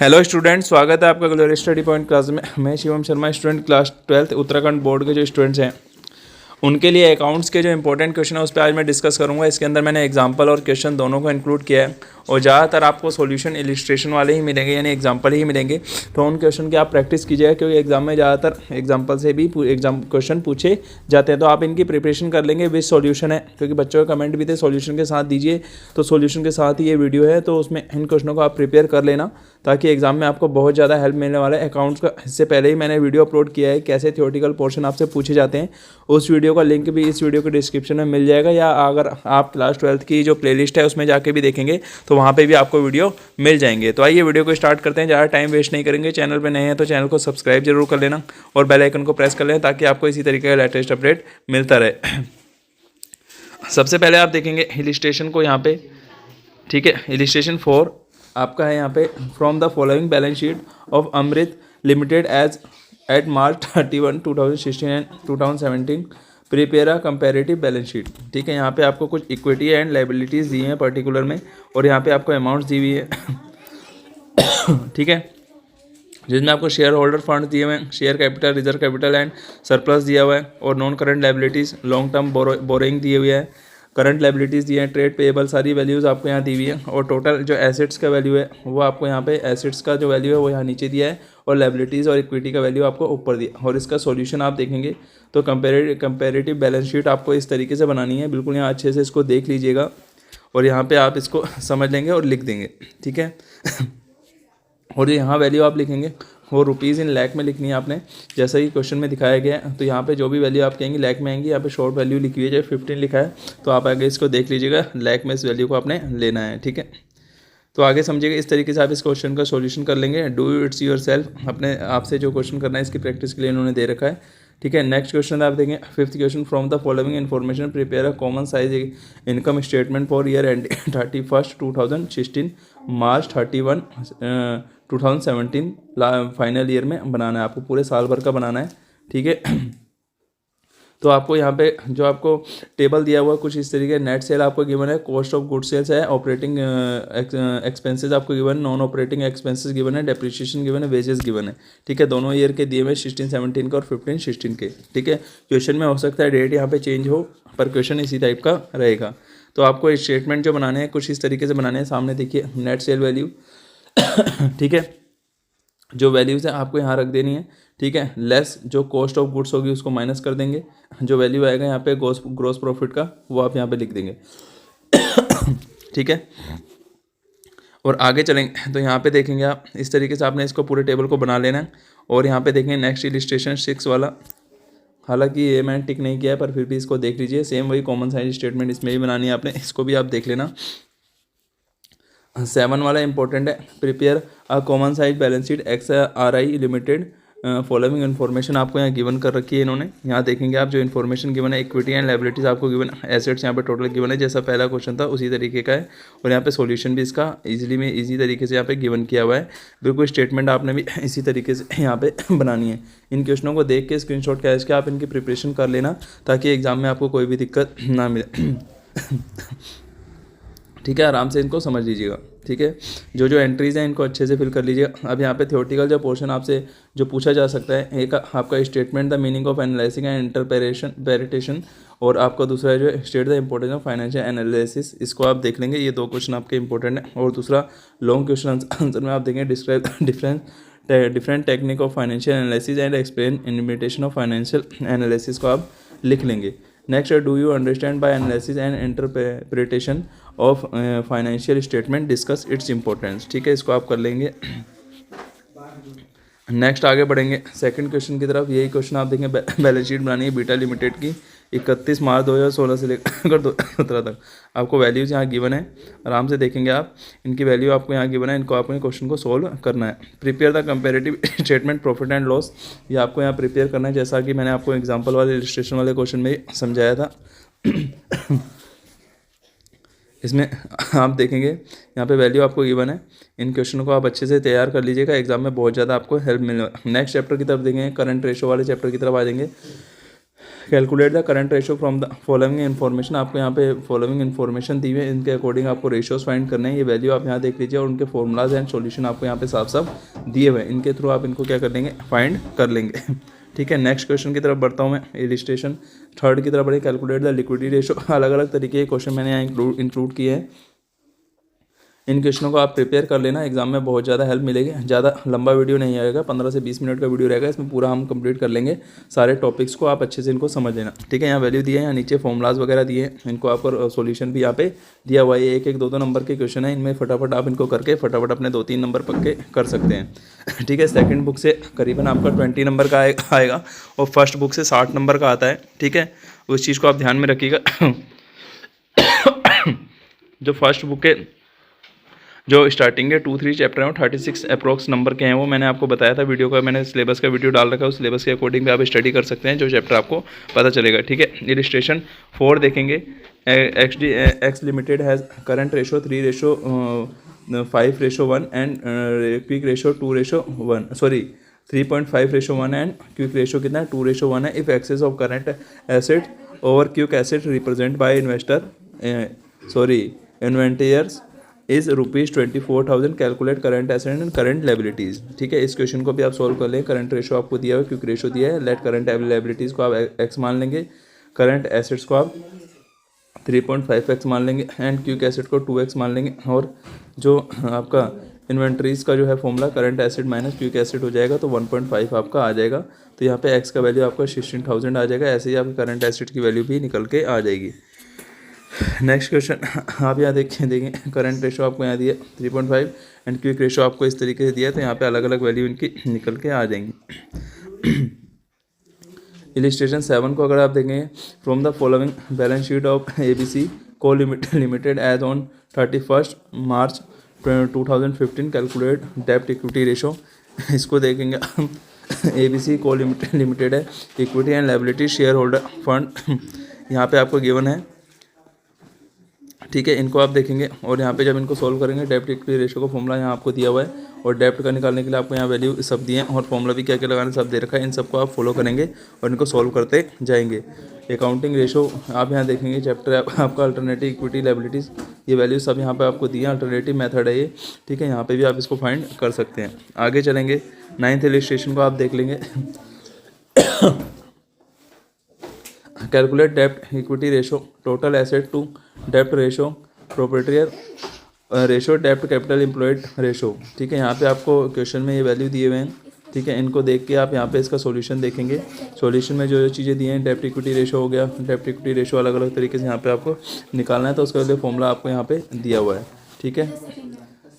Hello student, स्वागत है आपका ग्लोरी स्टडी पॉइंट क्लास में। मैं Shivam Sharma, student class 12 Uttarakhand board के जो स्टूडेंट्स हैं उनके लिए अकाउंट्स के जो इंपॉर्टेंट क्वेश्चन है उस पर आज मैं डिस्कस करूंगा। इसके अंदर मैंने एग्जांपल और क्वेश्चन दोनों को इंक्लूड किया है और ज़्यादातर आपको सॉल्यूशन इलिस्ट्रेशन वाले ही मिलेंगे, यानी एग्जांपल ही मिलेंगे। तो उन क्वेश्चन की आप प्रैक्टिस कीजिएगा, क्योंकि एग्जाम में ज़्यादातर एग्जांपल से भी एग्जाम क्वेश्चन पूछे जाते हैं। तो आप इनकी प्रिपरेशन कर लेंगे विद सॉल्यूशन है, क्योंकि बच्चों के कमेंट भी थे सॉल्यूशन के साथ दीजिए, तो सॉल्यूशन के साथ ही ये वीडियो है। तो उसमें इन क्वेश्चनों को आप प्रिपेयर कर लेना, ताकि एग्जाम में आपको बहुत ज़्यादा हेल्प मिलने वाला है। अकाउंट्स का इससे पहले ही मैंने वीडियो अपलोड किया है कैसे थ्योरेटिकल पोर्शन आपसे पूछे जाते हैं। उस वीडियो का लिंक भी इस वीडियो के डिस्क्रिप्शन में मिल जाएगा, या अगर आप क्लास 12 की जो प्लेलिस्ट है उसमें जाके भी देखेंगे तो वहाँ पे भी आपको वीडियो मिल जाएंगे। तो आइए वीडियो को स्टार्ट करते हैं, ज़्यादा टाइम वेस्ट नहीं करेंगे। चैनल पे नए हैं तो चैनल को सब्सक्राइब जरूर कर लेना और बेल आइकन को प्रेस कर लेना, ताकि आपको इसी तरीके का लेटेस्ट अपडेट मिलता रहे। सबसे पहले आप देखेंगे इलिस्ट्रेशन को यहाँ पे, ठीक है। इलिस्ट्रेशन 4 आपका है यहाँ पे, from the following balance sheet of Amrit limited as at March 31, 2016 and 2017 prepare a comparative balance sheet. ठीक है, यहाँ पे आपको कुछ इक्विटी एंड लाइबिलिटीज़ दी हैं पर्टिकुलर में, और यहाँ पे आपको अमाउंट्स दी हुई है। ठीक है, जिसमें आपको शेयर होल्डर फंड दिए हुए हैं, share capital, reserve capital and surplus दिया हुआ है, और non current liabilities, long term borrowing दिए हुए है, करंट लाइबिलिटीज़ दिए हैं, ट्रेड पेएबल, सारी वैल्यूज़ आपको यहाँ दी हुई है। और टोटल जो एसेट्स का वैल्यू है वो आपको यहाँ पे, एसेट्स का जो वैल्यू है वो यहाँ नीचे दिया है, और लाइबिलिटीज़ और इक्विटी का वैल्यू आपको ऊपर दिया। और इसका सॉल्यूशन आप देखेंगे तो कंपेरेटिव बैलेंस शीट आपको इस तरीके से बनानी है। बिल्कुल यहाँ अच्छे से इसको देख लीजिएगा, और यहाँ पर आप इसको समझ लेंगे और लिख देंगे, ठीक है। और यहाँ वैल्यू आप लिखेंगे वो रुपीज़ इन लैख में लिखनी है आपने, जैसा कि क्वेश्चन में दिखाया गया है। तो यहाँ पे जो भी वैल्यू आप कहेंगे लैख में आएंगी। यहाँ पे शॉर्ट वैल्यू लिखी हुई है, जब 15 लिखा है तो आप आगे इसको देख लीजिएगा, लैख में इस वैल्यू को आपने लेना है, ठीक है। तो आगे समझिएगा, इस तरीके से आप इस क्वेश्चन का सॉल्यूशन कर लेंगे। डू इट्स योर सेल्फ, अपने आपसे जो क्वेश्चन करना है इसकी प्रैक्टिस के लिए इन्होंने दे रखा है, ठीक है। नेक्स्ट क्वेश्चन आप देखें, 5th question, from the following information prepare a common size income statement for year and 31, 2016 March 31, 2017 final year में बनाना है। आपको पूरे साल भर का बनाना है, ठीक है। तो आपको यहाँ पे जो आपको टेबल दिया हुआ कुछ इस तरीके, नेट सेल आपको गिवन है, कॉस्ट ऑफ गुड सेल्स है, ऑपरेटिंग एक्सपेंसेस आपको गिवन है, नॉन ऑपरेटिंग एक्सपेंसेस गिवन है, डेप्रिसिएशन गिवन है, वेजेस गिवन है, ठीक है। दोनों ईयर के दिए हुए 16-17 के और 15-16 के, ठीक है। क्वेश्चन में हो सकता है डेट यहाँ पे चेंज हो, पर क्वेश्चन इसी टाइप का रहेगा। तो आपको स्टेटमेंट जो बनाने हैं कुछ इस तरीके से बनाने हैं। सामने देखिए नेट सेल वैल्यू, ठीक है, जो वैल्यूज़ है आपको यहाँ रख देनी है, ठीक है। लेस जो कॉस्ट ऑफ गुड्स होगी उसको माइनस कर देंगे, जो वैल्यू आएगा यहाँ पे ग्रोस प्रॉफिट का वो आप यहाँ पे लिख देंगे, ठीक है। और आगे चलेंगे तो यहाँ पे देखेंगे आप इस तरीके से आपने इसको पूरे टेबल को बना लेना है। और यहाँ पे देखेंगे नेक्स्ट इलिस्ट्रेशन 6 वाला, हालांकि ये मैंने टिक नहीं किया है पर फिर भी इसको देख लीजिए। सेम वही कॉमन साइज स्टेटमेंट इसमें भी बनानी है आपने, इसको भी आप देख लेना। 7 वाला इंपॉर्टेंट है, prepare a common size balance sheet XRI limited following information आपको यहाँ गिवन कर रखी है इन्होंने। यहाँ देखेंगे आप जो इन्फॉर्मेशन गिवन है, इक्विटी एंड लाइबिलिटीज आपको गिवन, एसेट्स यहाँ पे टोटल गिवन है, जैसा पहला क्वेश्चन था उसी तरीके का है। और यहाँ पे सॉल्यूशन भी इसका इजी तरीके से यहाँ पे गिवन किया हुआ है। बिल्कुल स्टेटमेंट आपने भी इसी तरीके से यहाँ पे बनानी है। इन क्वेश्चनों को देख के स्क्रीनशॉट कैच के आप इनकी प्रिपरेशन कर लेना, ताकि एग्जाम में आपको कोई भी दिक्कत ना मिले, ठीक है। आराम से इनको समझ लीजिएगा, ठीक है। जो एंट्रीज़ हैं इनको अच्छे से फिल कर लीजिएगा। अब यहाँ पे थ्योरेटिकल जो पोर्शन आपसे जो पूछा जा सकता है, एक आपका statement the meaning of analysis and interpretation, और आपका दूसरा जो state the importance of financial analysis, इसको आप देख लेंगे। ये 2 क्वेश्चन आपके इंपॉर्टेंट है। और दूसरा लॉन्ग क्वेश्चन आंसर में आप देखेंगे, describe different technique of financial analysis and explain implementation of financial analysis को आप लिख लेंगे। Next, do you understand by analysis and interpretation of financial statement, discuss its importance, ठीक है। इसको आप कर लेंगे। नेक्स्ट आगे बढ़ेंगे सेकंड क्वेश्चन की तरफ। यही क्वेश्चन आप देखें, बैलेंस शीट बनानी है बीटा लिमिटेड की 31 मार्च 2016 से लेकर 2017 तक। आपको वैल्यूज़ यहाँ गिवन है, आराम से देखेंगे आप, इनकी वैल्यू आपको यहाँ गिवन है, इनको आपने क्वेश्चन को सोल्व करना है। Prepare the comparative statement profit and loss, ये आपको यहाँ प्रिपेयर करना है, जैसा कि मैंने आपको एग्जाम्पल वाले इलिस्ट्रेशन वाले क्वेश्चन में समझाया था। इसमें आप देखेंगे यहाँ पे वैल्यू आपको गिवन है। इन क्वेश्चनों को आप अच्छे से तैयार कर लीजिएगा, एग्जाम में बहुत ज़्यादा आपको हेल्प मिलेगा। नेक्स्ट चैप्टर की तरफ देखेंगे, करंट रेशो वाले चैप्टर की तरफ आ जाएंगे। Calculate the current ratio from the following information, आपको यहाँ पे फॉलोइंग इन्फॉर्मेशन दी हुई है, इनके अकॉर्डिंग आपको रेशियोज फाइंड करने हैं। ये वैल्यू आप यहाँ देख लीजिए और उनके फॉर्मूलाज एंड सॉल्यूशन आपको यहाँ पे साफ साफ दिए हुए हैं, इनके थ्रू आप इनको क्या कर लेंगे, फाइंड कर लेंगे। ठीक है, नेक्स्ट क्वेश्चन की तरफ बढ़ता हूँ मैं। इलिस्ट्रेशन थर्ड की तरफ बढ़े, कैलकुलेट द लिक्विडिटी रेशो। अलग अलग तरीके के क्वेश्चन मैंने यहाँ इंक्लूड किए हैं। इन क्वेश्चनों को आप प्रिपेयर कर लेना, एग्जाम में बहुत ज़्यादा हेल्प मिलेगी। ज़्यादा लंबा वीडियो नहीं आएगा, 15 से 20 मिनट का वीडियो रहेगा, इसमें पूरा हम कंप्लीट कर लेंगे सारे टॉपिक्स को। आप अच्छे से इनको समझ लेना। ठीक है, यहाँ वैल्यू दिए हैं, यहाँ नीचे फॉर्मूलाज वगैरह दिए हैं, इनको आपको सॉल्यूशन भी यहाँ पे दिया हुआ है। एक एक दो दो नंबर के क्वेश्चन है, इनमें फटाफट आप इनको करके फटाफट अपने 2-3 नंबर पक्के कर सकते हैं। ठीक है, सेकंड बुक से करीबन आपका 20 नंबर का आएगा और फर्स्ट बुक से 60 नंबर का आता है। ठीक है, उस चीज़ को आप ध्यान में रखिएगा। जो फर्स्ट बुक के जो स्टार्टिंग के 2-3 चैप्टर हैं 36 अप्रोक्स नंबर के हैं, वो मैंने आपको बताया था वीडियो का, मैंने सिलेबस का वीडियो डाल रखा है, उस सिलेबस के अकॉर्डिंग भी आप स्टडी कर सकते हैं, जो चैप्टर आपको पता चलेगा। ठीक है, इलिस्ट्रेशन 4 देखेंगे। X limited has current ratio 3:5:1 and quick ratio 2:1, sorry 3.5:1 and quick ratio कितना है, 2:1 है। If excess of current asset over quick asset represent by inventors is ₹24,000, calculate current asset and current liabilities. ठीक है, इस question को भी आप solve कर लें। करंट रेशो आपको दिया हुआ है, क्विक रेशो दिया है, लेट करंट लायबिलिटीज़ को आप एक्स मान लेंगे, करंट एसेट्स को आप 3.5x मान लेंगे एंड क्विक एसेट को 2x मान लेंगे। और जो आपका इन्वेंट्रीज का जो है formula current asset minus quick asset हो जाएगा, तो 1.5 आपका आ जाएगा। तो यहाँ पे x का वैल्यू आपका 16,000 आ जाएगा। ऐसे ही आपके करंट एसेट की वैल्यू भी निकल के आ जाएगी। नेक्स्ट क्वेश्चन आप यहाँ देखें, करंट रेशो आपको यहाँ दिया 3.5 एंड क्विक रेशो आपको इस तरीके से दिया है, तो यहाँ पे अलग अलग वैल्यू इनकी निकल के आ जाएंगी। इलिस्ट्रेशन 7 को अगर आप देखेंगे, from the following balance sheet of ABC co limited as on 31 March 2015, calculate डेब्ट इक्विटी रेशो। इसको देखेंगे ABC को लिमिटेड है, equity and liability share holder fund यहाँ पे आपको गिवन है। ठीक है, इनको आप देखेंगे और यहाँ पे जब इनको सॉल्व करेंगे, डेब्ट इक्विटी रेशो का फॉर्मूला यहाँ आपको दिया हुआ है और डेब्ट का निकालने के लिए आपको यहाँ वैल्यू सब दिए हैं और फॉर्मूला भी क्या क्या लगाना सब दे रखा है। इन सबको आप फॉलो करेंगे और इनको सॉल्व करते जाएंगे। अकाउंटिंग रेशो आप यहाँ देखेंगे, चैप्टर आपका अल्टरनेटिव इक्विटी लायबिलिटीज़, ये वैल्यू सब यहाँ पर आपको दिए हैं। अल्टरनेटिव मेथड है ये। ठीक है, यहाँ पर भी आप इसको फाइंड कर सकते हैं। आगे चलेंगे, 9th इलिस्ट्रेशन को आप देख लेंगे। कैलकुलेट डेब्ट equity ratio, total asset to डेब्ट रेशो, प्रोप्राइटरी रेशो, डेब्ट कैपिटल एम्प्लॉयड रेशो। ठीक है, यहाँ पे आपको क्वेश्चन में ये वैल्यू दिए हुए हैं। ठीक है, इनको देख के आप यहाँ पे इसका सॉल्यूशन देखेंगे। सॉल्यूशन में जो जो चीज़ें दी हैं, डेब्ट इक्विटी रेशो हो गया, डेब्ट इक्विटी रेशो अलग अलग तरीके से यहाँ पे आपको निकालना है, तो उसका लिए फॉर्मूला आपको यहाँ पे दिया हुआ है। ठीक है,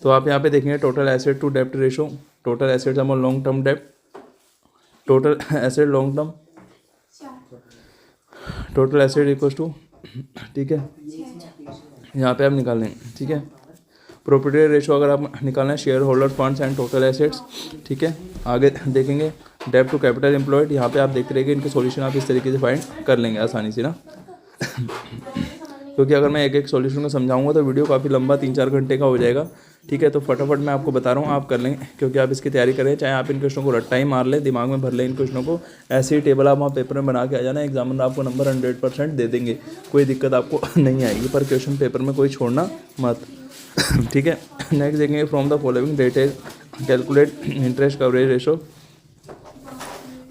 तो आप यहाँ पे देखेंगे टोटल एसेट टू डेब्ट ratio, total assets अमॉन long term डेब्ट, total asset long term, total asset equals to, ठीक है, यहाँ पे आप निकाल लेंगे। ठीक है, प्रॉपर्टी रेशो अगर आप निकालना है, share holder funds and total assets. ठीक है, आगे देखेंगे डेब्ट टू कैपिटल एम्प्लॉयड, यहाँ पे आप देखते रहिए, इनके सॉल्यूशन आप इस तरीके से फाइंड कर लेंगे आसानी से ना। क्योंकि अगर मैं एक एक सॉल्यूशन को समझाऊंगा तो वीडियो काफ़ी लंबा 3-4 घंटे का हो जाएगा। ठीक है, तो फटाफट मैं आपको बता रहा हूँ, आप कर लेंगे, क्योंकि आप इसकी तैयारी करें, चाहे आप इन क्वेश्चनों को रट्टा ही मार लें, दिमाग में भर लें इन क्वेश्चनों को, ऐसे ही टेबल आप वहाँ पेपर में बना के आ जाना, एग्जामिनर आपको नंबर 100% दे देंगे, कोई दिक्कत आपको नहीं आएगी। पर क्वेश्चन पेपर में कोई छोड़ना मत। ठीक है, नेक्स्ट देखेंगे, from the following detail calculate interest coverage ratio,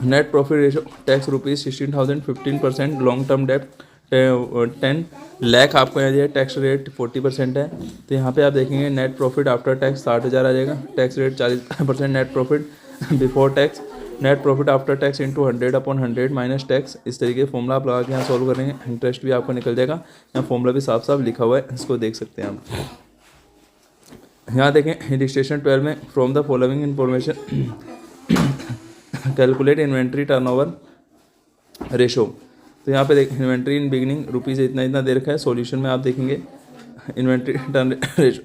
net profit ratio, tax ₹16,000, 15% long term डेब्ट 10 लाख आपको यहाँ दिया, टैक्स रेट 40% है। तो यहाँ पे आप देखेंगे नेट प्रॉफिट आफ्टर टैक्स 60,000 आ जाएगा, tax rate 40%, net profit before tax, net profit after tax into 100/100 minus tax. इस तरीके फॉर्मूला आप लगा के यहाँ सॉल्व करेंगे, इंटरेस्ट भी आपको निकल जाएगा। यहाँ फॉर्मूला भी साफ साफ लिखा हुआ है, इसको देख सकते हैं आप। यहाँ देखें इलिस्ट्रेशन 12 में, from the following information calculate inventory turnover ratio. तो यहाँ पे देख, इन्वेंट्री इन बिगिनिंग रुपीज़ इतना इतना दे रखा है। सॉल्यूशन में आप देखेंगे इन्वेंट्री टर्न रेशो,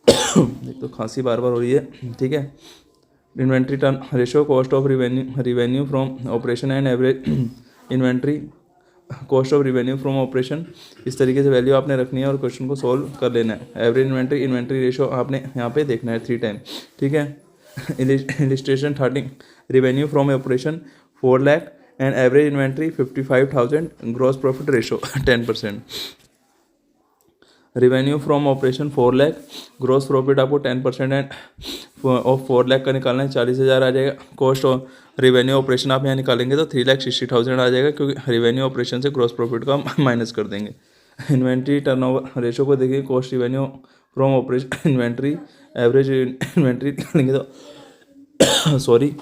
एक तो खांसी बार बार हो रही है। ठीक है, inventory turn ratio, cost of revenue from operation and average inventory, cost of revenue from operation. इस तरीके से वैल्यू आपने रखनी है और क्वेश्चन को सॉल्व कर लेना है। एवरेज इन्वेंट्री रेशो आपने यहाँ पे देखना है 3 टाइम। ठीक है, illustration 13, revenue from operation 4 lakh and average inventory 55,000, gross profit ratio 10%। Revenue from operation 4 lakh, gross profit आपको 10% एंड ऑफ 4 लाख का निकालना है 40,000 आ जाएगा। कॉस्ट और रेवेन्यू ऑपरेशन आप यहाँ निकालेंगे तो 3,60,000 आ जाएगा, क्योंकि रेवेन्यू ऑपरेशन से ग्रॉस प्रॉफिट का माइनस कर देंगे। इन्वेंट्री टर्नओवर रेशो को देखिए, cost revenue from operation inventory average inventory निकालेंगे तो सॉरी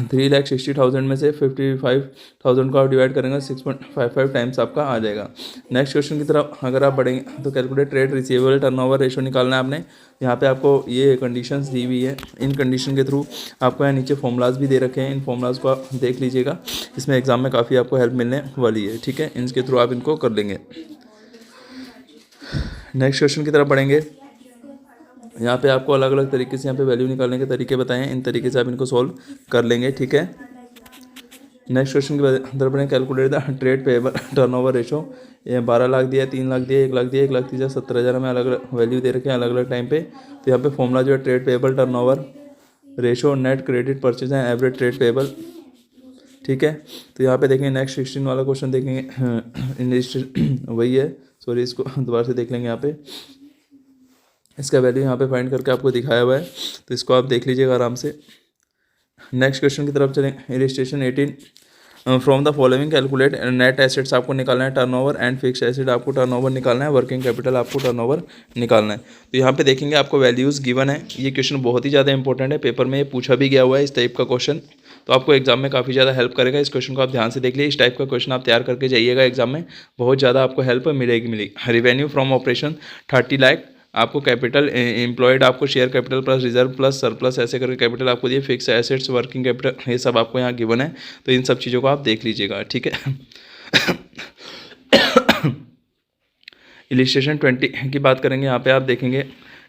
3,60,000 में से 55,000 को आप डिवाइड करेंगे 6.55 टाइम्स आपका आ जाएगा। नेक्स्ट क्वेश्चन की तरफ अगर आप बढ़ेंगे तो calculate trade receivable turnover ratio निकालना है आपने। यहाँ पे आपको ये कंडीशंस दी हुई है, इन कंडीशन के थ्रू आपको यहाँ नीचे फॉर्मूलाज भी दे रखे हैं, इन फॉर्मूलाज को आप देख लीजिएगा, इसमें एग्जाम में काफ़ी आपको हेल्प मिलने वाली है। ठीक है, इनके थ्रू आप इनको कर लेंगे। नेक्स्ट क्वेश्चन की तरफ बढ़ेंगे। यहाँ पे आपको अलग अलग तरीके से यहाँ पे वैल्यू निकालने के तरीके बताए हैं, इन तरीके से आप इनको सॉल्व कर लेंगे। ठीक है, नेक्स्ट क्वेश्चन की तरफ बढ़ें। Calculate the trade payable turnover ratio. ये 12 लाख दिया, 3 लाख दिया, 1 लाख दिया, 1,30,000, 70,000 में अलग अलग वैल्यू दे रखे हैं अलग अलग टाइम पे। तो यहाँ पे फॉर्मूला जो है trade payable turnover ratio net credit purchase है एवरेज ट्रेड पेबल। ठीक है, तो यहाँ पे देखेंगे नेक्स्ट 16 वाला क्वेश्चन देखेंगे वही है, सॉरी इसको दोबारा से देख लेंगे। यहाँ पे इसका वैल्यू यहाँ पे फाइंड करके आपको दिखाया हुआ है, तो इसको आप देख लीजिएगा आराम से। नेक्स्ट क्वेश्चन की तरफ चलें। Illustration 18 from the following calculate net assets आपको निकालना है, टर्नओवर एंड फिक्स्ड एसेट आपको टर्नओवर निकालना है, वर्किंग कैपिटल आपको टर्नओवर निकालना है। तो यहाँ पे देखेंगे आपको वैल्यूज़ गिवन है। ये क्वेश्चन बहुत ही ज़्यादा इंपॉर्टेंट है, पेपर में ये पूछा भी गया हुआ है इस टाइप का क्वेश्चन, तो आपको एग्जाम में काफ़ी ज़्यादा हेल्प करेगा। इस क्वेश्चन को आप ध्यान से देख लीजिए, इस टाइप का क्वेश्चन आप तैयार करके जाइएगा एग्जाम में, बहुत ज़्यादा आपको हेल्प मिलेगी। रेवेन्यू फ्रॉम ऑपरेशन 30 लाख, आपको कैपिटल एम्प्लॉयड आपको share capital plus reserve plus surplus ऐसे करके कैपिटल आपको दिए, फिक्स एसेट्स वर्किंग कैपिटल ये सब आपको यहाँ गिवन है, तो इन सब चीज़ों को आप देख लीजिएगा। ठीक है, इलिस्ट्रेशन 20 की बात करेंगे। यहाँ पे आप देखेंगे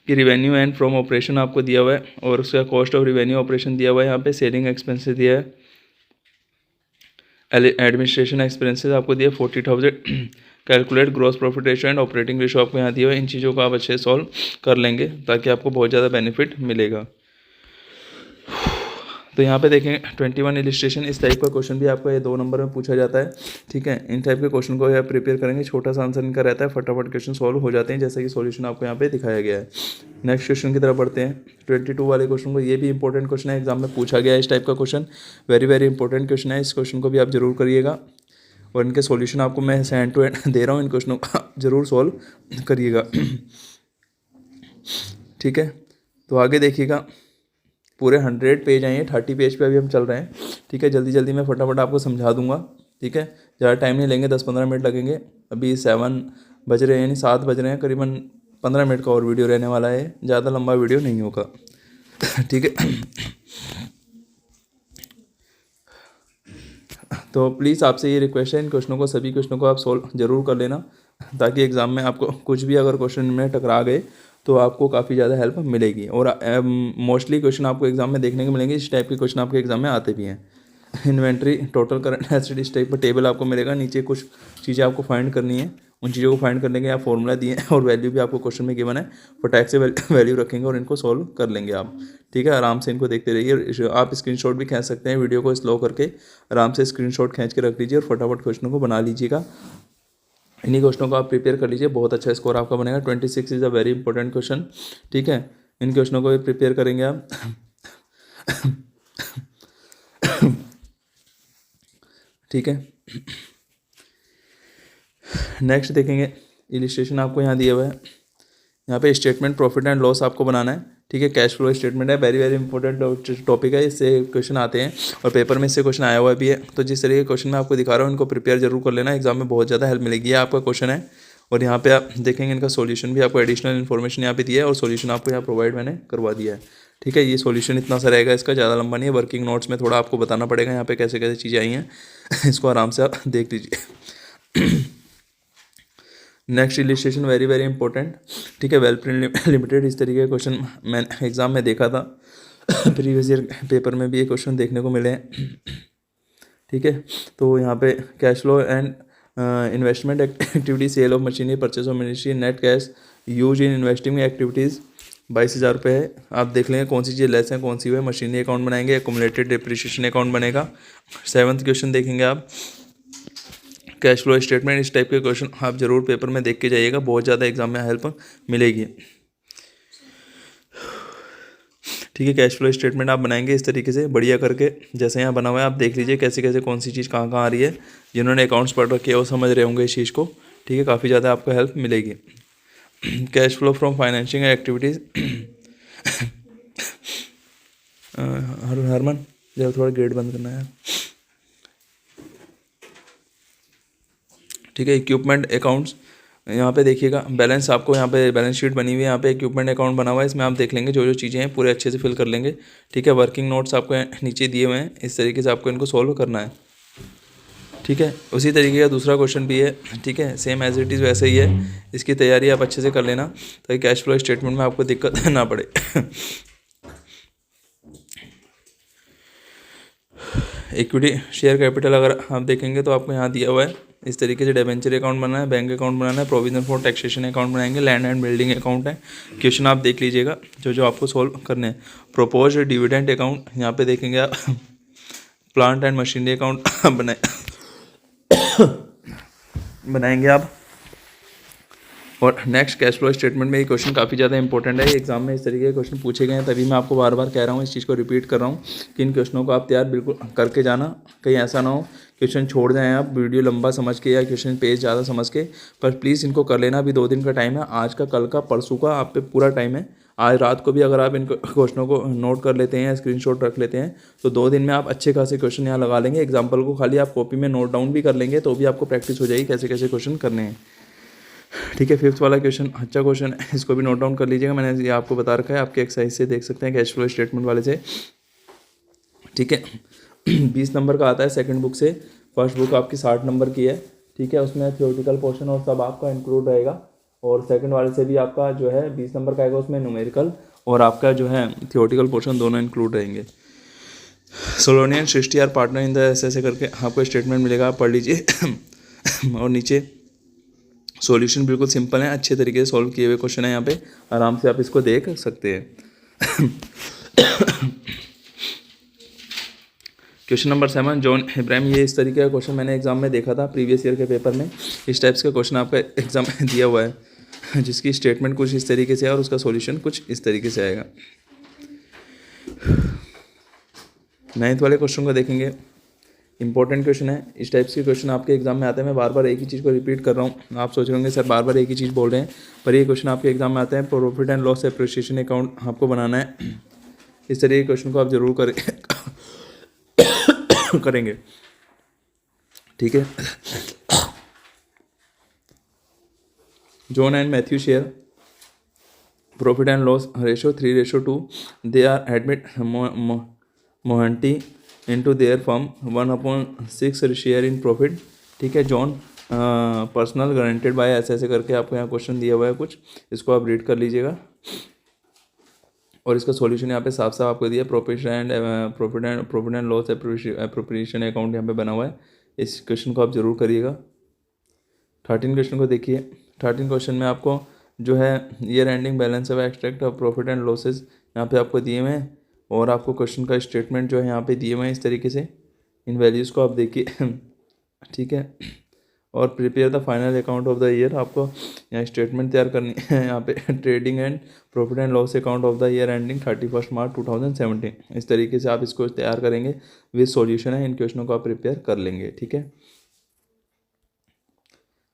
कि रिवेन्यू एंड फ्रॉम ऑपरेशन आपको दिया हुआ है और उसका कॉस्ट ऑफ रिवेन्यू ऑपरेशन दिया हुआ है, यहाँ पे सेलिंग एक्सपेंसेस दिया है, एडमिनिस्ट्रेशन एक्सपेंसेस आपको दिया 40,000। Calculate gross profit ratio and operating ratio आपको यहाँ दिया हुआ है। इन चीज़ों को आप अच्छे से सॉल्व कर लेंगे ताकि आपको बहुत ज़्यादा बेनिफिट मिलेगा। तो यहाँ पे देखें 21 इलिस्ट्रेशन, इस टाइप का क्वेश्चन भी आपको ये 2 नंबर में पूछा जाता है। ठीक है, इन टाइप के क्वेश्चन को आप प्रिपेयर करेंगे, छोटा सा आंसर इनका रहता है, फटाफट क्वेश्चन सॉल्व हो जाते हैं, जैसा कि सॉल्यूशन आपको यहाँ पे दिखाया गया है। नेक्स्ट क्वेश्चन की तरफ बढ़ते हैं। 22 वाले क्वेश्चन को, ये भी इंपॉर्टेंट क्वेश्चन है, एग्जाम में पूछा गया है इस टाइप का question, very very important question है। इस क्वेश्चन को भी आप जरूर करिएगा और इनके सॉल्यूशन आपको मैं हैंड टू हैंड दे रहा हूँ, इन क्वेश्चनों को जरूर सॉल्व करिएगा। ठीक है, तो आगे देखिएगा, पूरे 100 पेज हैं, ये 30 पेज पे अभी हम चल रहे हैं। ठीक है, जल्दी जल्दी मैं फटाफट आपको समझा दूंगा। ठीक है, ज़्यादा टाइम नहीं लेंगे, 10-15 मिनट लगेंगे। अभी 7 बज रहे हैं, यानी 7 बज रहे हैं, करीबन 15 मिनट का और वीडियो रहने वाला है, ज़्यादा लंबा वीडियो नहीं होगा। ठीक है, तो प्लीज़ आपसे ये रिक्वेस्ट है, इन क्वेश्चनों को, सभी क्वेश्चनों को आप सॉल्व जरूर कर लेना, ताकि एग्ज़ाम में आपको कुछ भी अगर क्वेश्चन में टकरा गए तो आपको काफ़ी ज़्यादा हेल्प मिलेगी। और मोस्टली क्वेश्चन आपको एग्जाम में देखने को मिलेंगे, इस टाइप के क्वेश्चन आपके एग्जाम में आते भी हैं। इन्वेंट्री, टोटल करंट एसेट, इस टाइप का टेबल आपको मिलेगा, नीचे कुछ चीज़ें आपको फाइंड करनी है, उन चीज़ों को फाइंड करने के यहाँ फॉर्मूला दिए हैं और वैल्यू भी आपको क्वेश्चन में गिवन है, फटाक से वैल्यू रखेंगे और इनको सॉल्व कर लेंगे आप। ठीक है, आराम से इनको देखते रहिए। आप स्क्रीनशॉट भी खींच सकते हैं, वीडियो को स्लो करके आराम से स्क्रीनशॉट खींच के रख लीजिए और फटाफट क्वेश्चनों को बना लीजिएगा। इन्हीं क्वेश्चनों को आप प्रिपेयर कर लीजिए, बहुत अच्छा स्कोर आपका बनेगा। 26 is a very important question. ठीक है, इन क्वेश्चनों को भी प्रिपेयर करेंगे आप। ठीक है, नेक्स्ट देखेंगे, इलिस्ट्रेशन आपको यहाँ दिया हुआ है, यहाँ पे स्टेटमेंट प्रॉफिट एंड लॉस आपको बनाना है। ठीक है, कैश फ्लो स्टेटमेंट है, वेरी वेरी इंपॉर्टेंट टॉपिक है, इससे क्वेश्चन आते हैं और पेपर में इससे क्वेश्चन आया हुआ भी है। तो जिस तरीके के क्वेश्चन मैं आपको दिखा रहा हूँ, इनको प्रिपेयर जरूर कर लेना, एग्जाम में बहुत ज़्यादा हेल्प मिलेगी। ये आपका क्वेश्चन है और यहाँ पे आप देखेंगे इनका सॉल्यूशन भी आपको एडिशनल इन्फॉर्मेशन यहाँ पे दिया है और सॉल्यूशन आपको यहाँ प्रोवाइड मैंने करवा दिया है। ठीक है, ये सॉल्यूशन इतना सा रहेगा, इसका ज़्यादा लंबा नहीं है, वर्किंग नोट्स में थोड़ा आपको बताना पड़ेगा यहाँ पे कैसे कैसे चीज़ें आई हैं, इसको आराम से आप देख लीजिए। Next illustration very very important. ठीक है, वेल प्रिंट लिमिटेड, इस तरीके के क्वेश्चन मैंने एग्जाम में देखा था, प्रीवियस ईयर पेपर में भी ये क्वेश्चन देखने को मिले हैं। ठीक है, तो यहाँ पे cash flow and investment activity, sale of machinery, purchase of machinery, net cash use in investing activities, 22,000 रुपये है। आप देख लेंगे कौन सी चीज़ लेस है कौन सी है। मशीनरी अकाउंट बनाएंगे, एक्यूमुलेटेड डिप्रिसिएशन अकाउंट बनेगा। 7th क्वेश्चन देखेंगे आप, कैश फ्लो स्टेटमेंट। इस टाइप के क्वेश्चन आप जरूर पेपर में देख के जाइएगा, बहुत ज़्यादा एग्जाम में हेल्प मिलेगी। ठीक है, कैश फ्लो स्टेटमेंट आप बनाएंगे इस तरीके से बढ़िया करके, जैसे यहाँ बना हुआ है। आप देख लीजिए कैसे कैसे कौन सी चीज़ कहाँ कहाँ आ रही है। जिन्होंने अकाउंट्स पढ़ रखे हैं वो समझ रहे होंगे इस चीज़ को। ठीक है, काफ़ी ज़्यादा आपको हेल्प मिलेगी। Cash flow from financing activities. Harman जब थोड़ा गेट बंद करना है। ठीक है, इक्विपमेंट अकाउंट्स। यहाँ पे देखिएगा बैलेंस, आपको यहाँ पे बैलेंस शीट बनी हुई है। यहाँ पे इक्विपमेंट अकाउंट बना हुआ है, इसमें आप देख लेंगे जो जो चीज़ें हैं पूरे अच्छे से फिल कर लेंगे। ठीक है, वर्किंग नोट्स आपको नीचे दिए हुए हैं, इस तरीके से आपको इनको सॉल्व करना है। ठीक है, उसी तरीके का दूसरा क्वेश्चन भी है। ठीक है, सेम एज इट इज़ वैसे ही है। इसकी तैयारी आप अच्छे से कर लेना ताकि कैश फ्लो स्टेटमेंट में आपको दिक्कत ना पड़े। इक्विटी शेयर कैपिटल अगर आप देखेंगे तो आपको यहाँ दिया हुआ है इस तरीके से। डिबेंचर अकाउंट बनाना है, बैंक अकाउंट बनाना है, प्रोविजन फॉर टैक्सेशन अकाउंट बनाएंगे, लैंड एंड बिल्डिंग अकाउंट है। क्वेश्चन आप देख लीजिएगा जो जो आपको सोल्व करने हैं। प्रोपोज डिविडेंड अकाउंट यहाँ पे देखेंगे आप। प्लांट एंड मशीनरी अकाउंट बनाएंगे आप। और नेक्स्ट कैश फ्लो स्टेटमेंट में ये क्वेश्चन काफ़ी ज़्यादा इंपॉर्टेंट है। एग्जाम में इस तरीके के क्वेश्चन पूछे गए हैं, तभी मैं आपको बार बार कह रहा हूँ, इस चीज़ को रिपीट कर रहा हूँ कि इन क्वेश्चनों को आप तैयार बिल्कुल करके जाना। कहीं ऐसा ना हो क्वेश्चन छोड़ जाएं आप वीडियो लंबा समझ के या क्वेश्चन पेज ज़्यादा समझ के। पर प्लीज़ इनको कर लेना। अभी 2 दिन का टाइम है, आज का, कल का, परसों का आप पे पूरा टाइम है। आज रात को भी अगर आप इन क्वेश्चनों को नोट कर लेते हैं, स्क्रीनशॉट रख लेते हैं, तो 2 दिन में आप अच्छे खासे क्वेश्चन यहाँ लगा लेंगे। एग्जाम्पल को खाली आप कॉपी में नोट डाउन भी कर लेंगे तो भी आपको प्रैक्टिस हो जाएगी कैसे कैसे क्वेश्चन करने हैं। ठीक है, 5th वाला क्वेश्चन अच्छा क्वेश्चन है, इसको भी नोट डाउन कर लीजिएगा। मैंने ये आपको बता रखा है, आपके एक्सरसाइज से देख सकते हैं कैश फ्लो स्टेटमेंट वाले से। ठीक है, 20 नंबर का आता है सेकंड बुक से। फर्स्ट बुक आपकी 60 नंबर की है। ठीक है, उसमें थियोरेटिकल पोर्शन और सब आपका इंक्लूड रहेगा। और सेकंड वाले से भी आपका जो है 20 नंबर का आएगा, उसमें न्यूमेरिकल और आपका जो है थियोरेटिकल पोर्शन दोनों इंक्लूड रहेंगे। सोलोनियन सृष्टि आर पार्टनर इन द ऐसे करके आपको स्टेटमेंट मिलेगा, आप पढ़ लीजिए। और नीचे सॉल्यूशन बिल्कुल सिंपल है, अच्छे तरीके से सॉल्व किए हुए क्वेश्चन है यहाँ पे, आराम से आप इसको देख सकते हैं। Question number 7, John Ibrahim. ये इस तरीके का क्वेश्चन मैंने एग्जाम में देखा था प्रीवियस ईयर के पेपर में। इस टाइप्स का क्वेश्चन आपका एग्जाम में दिया हुआ है, जिसकी स्टेटमेंट कुछ इस तरीके से है और उसका सॉल्यूशन कुछ इस तरीके से आएगा। 9th वाले क्वेश्चन को देखेंगे, इंपॉर्टेंट क्वेश्चन है। इस टाइप्स के क्वेश्चन आपके एग्जाम में आते हैं। मैं बार बार एक ही चीज़ को रिपीट कर रहा हूँ, आप सोच रहे होंगे सर बार बार एक ही चीज़ बोल रहे हैं, पर ये क्वेश्चन आपके एग्जाम में आते हैं। Profit and loss appreciation account आपको बनाना है। इस तरीके के क्वेश्चन को आप जरूर करेंगे। ठीक है, John and Matthew share profit and loss ratio 3:2। They are admit Mohanty into their firm 1/6 share in profit. ठीक है, जॉन पर्सनल गारंटेड बाय ऐसे करके आपको यहाँ क्वेश्चन दिया हुआ है कुछ, इसको आप रीड कर लीजिएगा। और इसका सॉल्यूशन यहाँ पे साफ साफ आपको दिया। Profit and loss appropriation account यहाँ पे बना हुआ है, इस क्वेश्चन को आप जरूर करिएगा। 13 क्वेश्चन को देखिए। 13 क्वेश्चन में आपको जो है year ending balance of extract of profit and losses यहाँ पे आपको दिए हुए हैं, और आपको क्वेश्चन का स्टेटमेंट जो है यहाँ पे दिए हुए हैं इस तरीके से। इन वैल्यूज़ को आप देखिए। ठीक है, और prepare the final account of the year. आपको यहाँ स्टेटमेंट तैयार करनी है यहाँ पे। Trading and profit and loss account of the year ending 31 मार्च 2017। इस तरीके से आप इसको तैयार करेंगे, विद सॉल्यूशन है। इन क्वेश्चनों को आप प्रिपेयर कर लेंगे। ठीक है,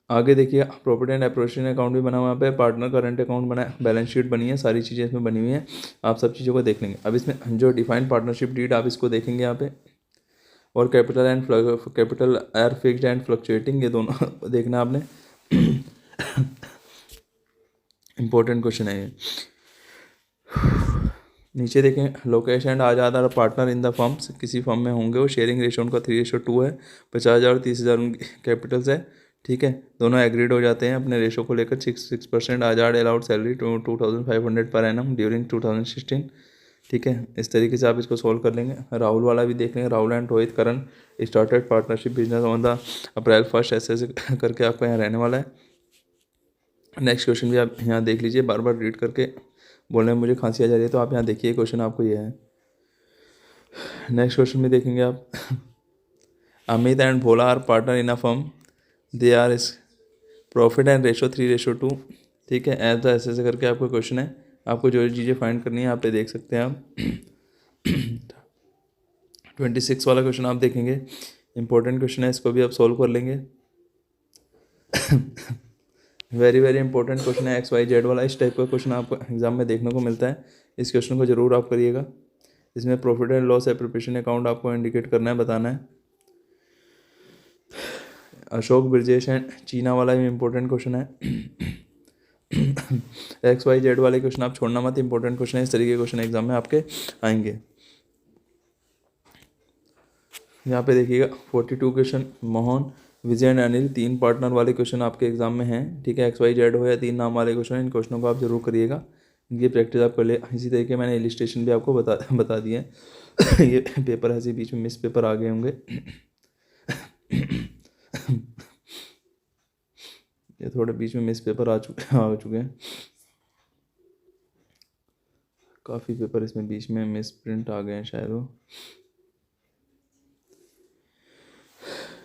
आगे देखिए प्रॉफिट एंड एप्रोप्रिएशन अकाउंट भी बना हुआ पे, पार्टनर करंट अकाउंट बना है, बैलेंस शीट बनी है, सारी चीज़ें इसमें बनी हुई हैं। आप सब चीज़ों को देख लेंगे। अब इसमें जो डिफाइंड पार्टनरशिप डीड आप इसको देखेंगे यहाँ पे, और capital R fixed and fluctuating, ये दोनों देखना आपने। इंपॉर्टेंट क्वेश्चन है ये। नीचे देखें, Lokesh and Azad are partner in the firms. किसी फर्म में होंगे वो, शेयरिंग रेशो उनका 3:2 है। 50,000 और 30,000 उनकी कैपिटल्स है। ठीक है, दोनों एग्रीड हो जाते हैं अपने रेशो को लेकर। 6% आजाद allowed salary 2,500 per annum during 2016। ठीक है, इस तरीके से आप इसको सॉल्व कर लेंगे। राहुल वाला भी देख लेंगे। Rahul and Rohit Karan started partnership business on the April 1 ऐसे करके आपका यहाँ रहने वाला है। नेक्स्ट क्वेश्चन भी आप यहाँ देख लीजिए, बार बार रीड करके बोलने में मुझे खांसी आ जा रही है, तो आप यहाँ देखिए क्वेश्चन आपको ये है। नेक्स्ट क्वेश्चन में देखेंगे आप, Amit and Bhola are partner in a firm, they are is profit and ratio 3:2। ठीक है, ऐसे करके आपका क्वेश्चन है। आपको जो चीज़ें फाइंड करनी है आप पे देख सकते हैं आप। 26 वाला क्वेश्चन आप देखेंगे, इंपॉर्टेंट क्वेश्चन है, इसको भी आप सॉल्व कर लेंगे। वेरी वेरी इंपॉर्टेंट क्वेश्चन है, XYZ वाला। इस टाइप का क्वेश्चन आपको एग्जाम में देखने को मिलता है। इस क्वेश्चन को जरूर आप करिएगा। इसमें profit and loss appropriation account आपको इंडिकेट करना है, बताना है। अशोक ब्रजेश एंड चीना वाला भी इंपॉर्टेंट क्वेश्चन है। XYZ वाले क्वेश्चन आप छोड़ना मत, इंपॉर्टेंट क्वेश्चन है। इस तरीके के क्वेश्चन एग्जाम में आपके आएंगे। यहाँ पे देखिएगा 42 question, Mohan, Vijay and Anil 3 partner वाले क्वेश्चन आपके एग्जाम में हैं। ठीक है, XYZ हो या 3 नाम वाले क्वेश्चन, इन क्वेश्चनों को आप जरूर करिएगा, इनकी प्रैक्टिस आप कर ले। इसी तरीके मैंने इलिस्ट्रेशन भी आपको बता दिए हैं। ये पेपर ऐसे बीच में मिस पेपर आ गए होंगे। ये थोड़े बीच में मिस पेपर आ चुके हैं। काफ़ी पेपर इसमें बीच में मिस प्रिंट आ गए हैं शायद वो।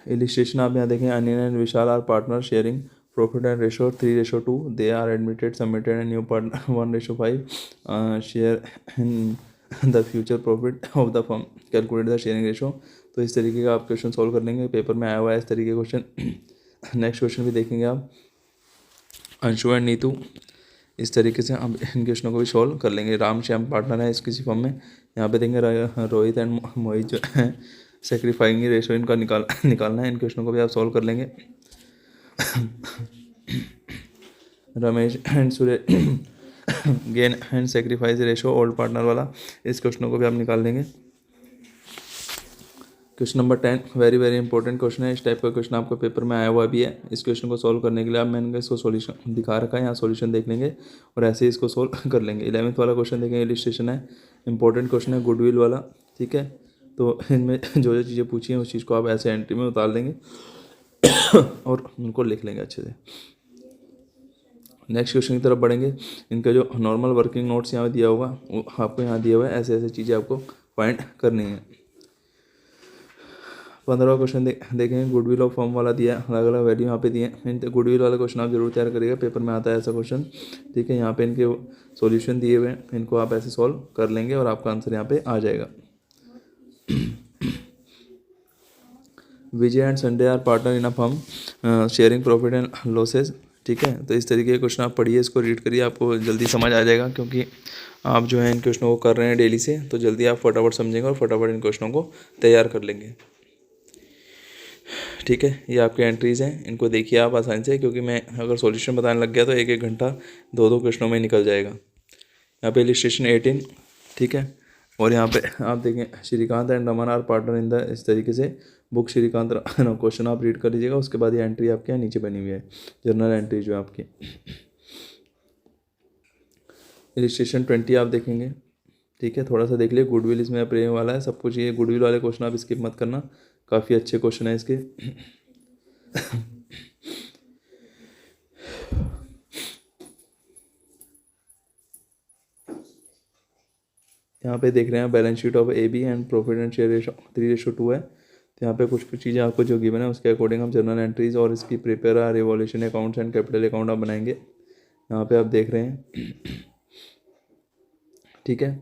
इलिस्ट्रेशन आप यहाँ देखें, Anil and Vishal are partner sharing profit and ratio 3:2। They are admitted submitted and new partner 1:5 share in the future profit of the firm, calculate the sharing ratio. तो इस तरीके का आप क्वेश्चन सॉल्व कर लेंगे, पेपर में आया हुआ है इस तरीके का क्वेश्चन। नेक्स्ट क्वेश्चन भी देखेंगे आप, अंशु एंड नीतू, इस तरीके से हम इन क्वेश्चनों को भी सॉल्व कर लेंगे। राम श्याम पार्टनर है इस किसी फर्म में। यहाँ पे देखेंगे रोहित एंड मोहित जो है सेक्रीफाइंग रेशो इनका निकालना है। इन क्वेश्चनों को भी आप सॉल्व कर लेंगे। Ramesh and Suresh gain and sacrifice ratio old partner वाला, इस क्वेश्चनों को भी आप निकाल लेंगे। Question number 10 very very important question है। इस टाइप का क्वेश्चन आपको पेपर में आया हुआ भी है। इस क्वेश्चन को सॉल्व करने के लिए आप मैंने इसको सॉल्यूशन दिखा रखा है, यहाँ सॉल्यूशन देख लेंगे और ऐसे ही इसको सॉल्व कर लेंगे। 11th वाला क्वेश्चन देखेंगे, इलिस्ट्रेशन है, इंपॉर्टेंट क्वेश्चन है, गुडविल वाला। ठीक है, तो इनमें जो चीज़ें पूछी हैं उस चीज़ को आप ऐसे एंट्री में उतार लेंगे और उनको लिख लेंगे अच्छे से। नेक्स्ट क्वेश्चन की तरफ बढ़ेंगे। इनका जो नॉर्मल वर्किंग नोट्स यहाँ दिया होगा वो आपको यहाँ दिया हुआ है। ऐसे ऐसे चीज़ें आपको फाइंड करनी है। 15वां क्वेश्चन देखेंगे, गुडविल ऑफ फर्म वाला दिया, अलग अलग वैल्यू यहाँ पे दिए। इन गुडविल वाला क्वेश्चन आप जरूर तैयार करिएगा, पेपर में आता है ऐसा क्वेश्चन। ठीक है, यहाँ पे इनके सॉल्यूशन दिए हुए हैं, इनको आप ऐसे सॉल्व कर लेंगे और आपका आंसर यहाँ पे आ जाएगा। Vijay and Sunday are partner in a firm sharing profit and losses. ठीक है, तो इस तरीके के क्वेश्चन आप पढ़िए, इसको रीड करिए, आपको जल्दी समझ आ जाएगा, क्योंकि आप जो है इन क्वेश्चनों को कर रहे हैं डेली से, तो जल्दी आप फटाफट समझेंगे और फटाफट इन क्वेश्चनों को तैयार कर लेंगे। ठीक है, ये आपके एंट्रीज़ हैं, इनको देखिए आप आसानी से, क्योंकि मैं अगर सॉल्यूशन बताने लग गया तो 1-1 घंटा 2-2 क्वेश्चनों में निकल जाएगा। यहाँ पे इलिस्ट्रेशन 18। ठीक है, और यहाँ पे आप देखें, Shrikant and Raman are partner in the, इस तरीके से बुक श्रीकांत क्वेश्चन आप रीड कर लीजिएगा। उसके बाद ये एंट्री आपके यहाँ नीचे बनी हुई है, जर्नल एंट्री जो है आपकी। इलिस्ट्रेशन 20 आप देखेंगे। ठीक है, थोड़ा सा देख लिए, गुडविल इसमें प्रेम वाला है सब कुछ। ये गुडविल वाले क्वेश्चन आप स्किप मत करना, काफ़ी अच्छे क्वेश्चन है इसके। यहाँ पे देख रहे हैं balance sheet of AB and profit and share ratio 3:2 है। तो यहाँ पे कुछ चीज़ें आपको जो गिवन है उसके अकॉर्डिंग हम जर्नल एंट्रीज और इसकी prepare revolution accounts and capital account आप बनाएंगे। यहाँ पे आप देख रहे हैं। ठीक है,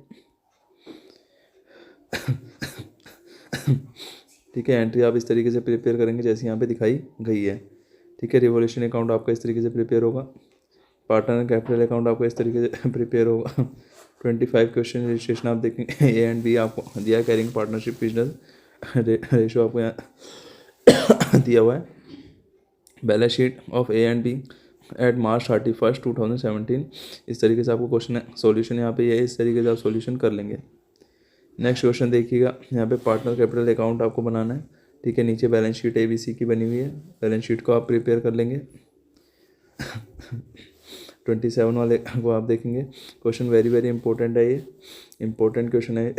ठीक है, एंट्री आप इस तरीके से प्रिपेयर करेंगे जैसे यहाँ पे दिखाई गई है। ठीक है, रिवॉल्यूशन अकाउंट आपका इस तरीके से प्रिपेयर होगा, पार्टनर कैपिटल अकाउंट आपका इस तरीके से प्रिपेयर होगा। 25 क्वेश्चन रजिस्ट्रेशन आप देखेंगे, A एंड B आपको दिया है, कैरिंग पार्टनरशिप बिजनेस रेशो आपको यहाँ दिया हुआ है। Balance sheet of A and B at March 31, 2017, इस तरीके से आपको क्वेश्चन है, सॉल्यूशन यहाँ पे ये है, इस तरीके से आप सॉल्यूशन कर लेंगे। नेक्स्ट क्वेश्चन देखिएगा, यहाँ पे पार्टनर कैपिटल अकाउंट आपको बनाना है। ठीक है, नीचे बैलेंस शीट ABC की बनी हुई है, बैलेंस शीट को आप प्रिपेयर कर लेंगे। 27 वाले को आप देखेंगे, क्वेश्चन वेरी वेरी इंपॉर्टेंट है, ये इंपॉर्टेंट क्वेश्चन है।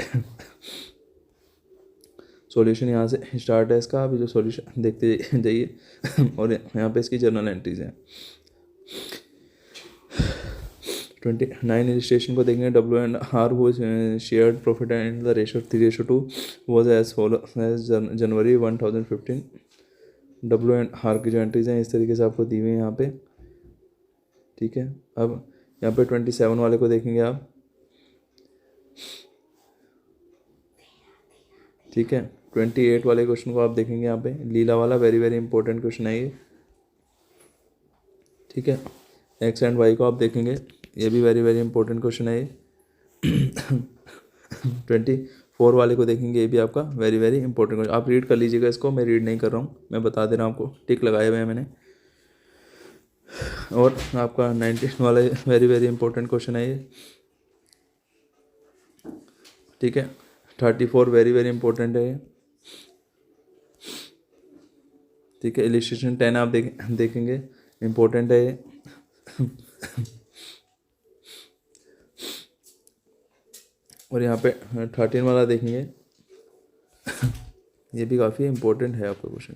सॉल्यूशन यहाँ से स्टार्ट है इसका, अभी जो सॉल्यूशन देखते जाइए और यहाँ पे इसकी जर्नल एंट्रीज हैं। 29 इलिस्ट्रेशन को देखेंगे, WNR वो shared profit and the ratio 3:2 was as follow as January 1015। WNR की जो एंट्रीज हैं इस तरीके से आपको दी हुई हैं यहाँ पे, ठीक है। अब यहाँ पे 27 वाले को देखेंगे आप, ठीक है। 28 वाले क्वेश्चन को आप देखेंगे यहाँ पे, लीला वाला वेरी वेरी इंपॉर्टेंट क्वेश्चन है ये, ठीक है। एक्स एंड वाई को आप देखेंगे, ये भी वेरी वेरी इंपॉर्टेंट क्वेश्चन है ये। 24 वाले को देखेंगे, ये भी आपका वेरी वेरी इंपॉर्टेंट क्वेश्चन। आप रीड कर लीजिएगा इसको, मैं रीड नहीं कर रहा हूँ, मैं बता दे रहा हूँ आपको, टिक लगाए हुए हैं मैंने। और आपका 19 वाला वेरी वेरी इंपॉर्टेंट क्वेश्चन है ये, ठीक है। 34 वेरी वेरी इंपॉर्टेंट है ये, ठीक है। इलिस्ट्रेशन 10 आप देखेंगे, इंपॉर्टेंट है ये। और यहाँ पे 13 वाला देखेंगे, ये भी काफ़ी इंपॉर्टेंट है आपका क्वेश्चन।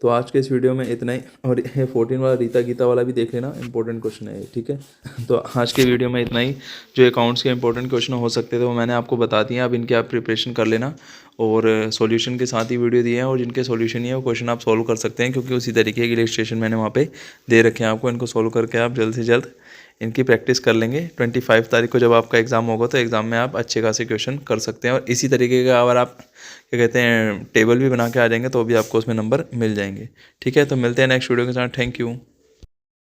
तो आज के इस वीडियो में इतना ही, और ये 14 वाला रीता गीता वाला भी देख लेना, इंपॉर्टेंट क्वेश्चन है ये, ठीक है। तो आज के वीडियो में इतना ही, जो अकाउंट्स के इंपॉर्टेंट क्वेश्चन हो सकते थे वो मैंने आपको बता दिए, अब इनके आप प्रिपरेशन कर लेना, और सॉल्यूशन के साथ ही वीडियो दिए हैं, और जिनके सॉल्यूशन नहीं है वो क्वेश्चन आप सॉल्व कर सकते हैं, क्योंकि उसी तरीके की इलस्ट्रेशन मैंने वहाँ पे दे रखे हैं आपको। इनको सॉल्व करके आप जल्द से जल्द इनकी प्रैक्टिस कर लेंगे। 25 तारीख को जब आपका एग्ज़ाम होगा तो एग्ज़ाम में आप अच्छे खासे क्वेश्चन कर सकते हैं, और इसी तरीके का अगर आप क्या कहते हैं टेबल भी बना के आ जाएंगे तो भी आपको उसमें नंबर मिल जाएंगे, ठीक है। तो मिलते हैं नेक्स्ट वीडियो के साथ, थैंक यू।